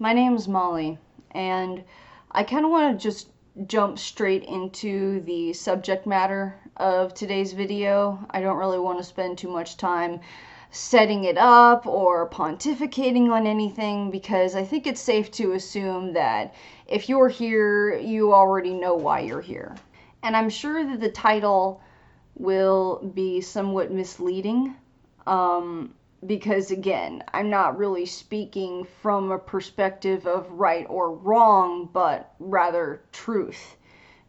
My name's Molly, and I kind of want to just jump straight into the subject matter of today's video. I don't really want to spend too much time setting it up or pontificating on anything because I think it's safe to assume that if you're here, you already know why you're here. And I'm sure that the title will be somewhat misleading. Because again, I'm not really speaking from a perspective of right or wrong, but rather truth.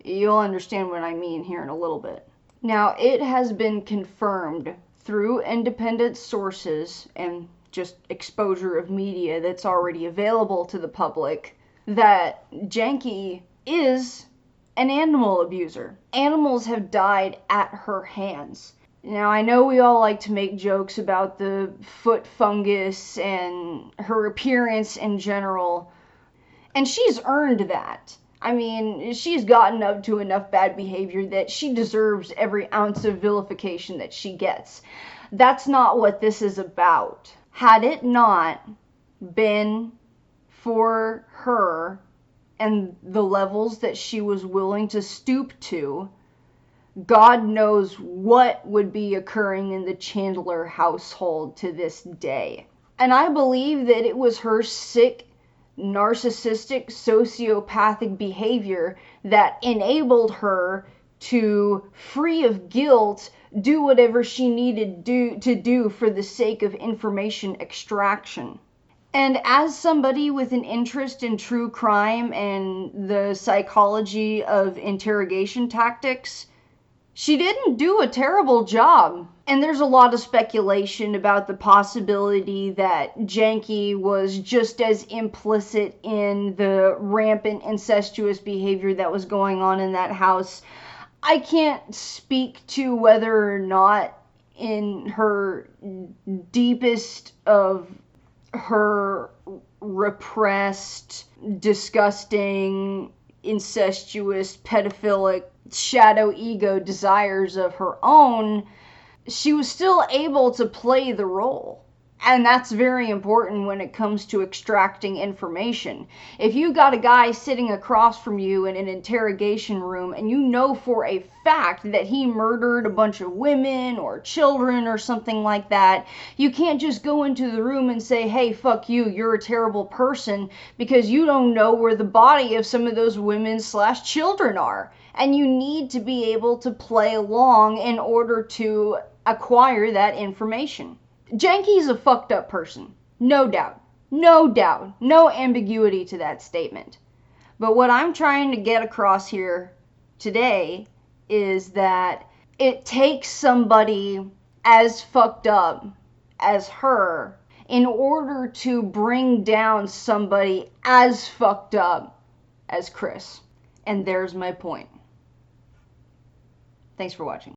You'll understand what I mean here in a little bit. Now, it has been confirmed through independent sources and just exposure of media that's already available to the public that Janky is an animal abuser. Animals have died at her hands. Now, I know we all like to make jokes about the foot fungus and her appearance in general, and she's earned that. I mean, she's gotten up to enough bad behavior that she deserves every ounce of vilification that she gets. That's not what this is about. Had it not been for her and the levels that she was willing to stoop to, God knows what would be occurring in the Chandler household to this day. And I believe that it was her sick, narcissistic, sociopathic behavior that enabled her to, free of guilt, do whatever she needed to do for the sake of information extraction. And as somebody with an interest in true crime and the psychology of interrogation tactics, she didn't do a terrible job. And there's a lot of speculation about the possibility that Janky was just as implicit in the rampant incestuous behavior that was going on in that house. I can't speak to whether or not in her deepest of her repressed, disgusting, incestuous, pedophilic, shadow ego desires of her own, she was still able to play the role. And that's very important when it comes to extracting information. If you got a guy sitting across from you in an interrogation room and you know for a fact that he murdered a bunch of women or children or something like that, you can't just go into the room and say, hey, fuck you, you're a terrible person, because you don't know where the body of some of those women/children are. And you need to be able to play along in order to acquire that information. Janky's a fucked up person. No doubt. No doubt. No ambiguity to that statement. But what I'm trying to get across here today is that it takes somebody as fucked up as her in order to bring down somebody as fucked up as Chris. And there's my point. Thanks for watching.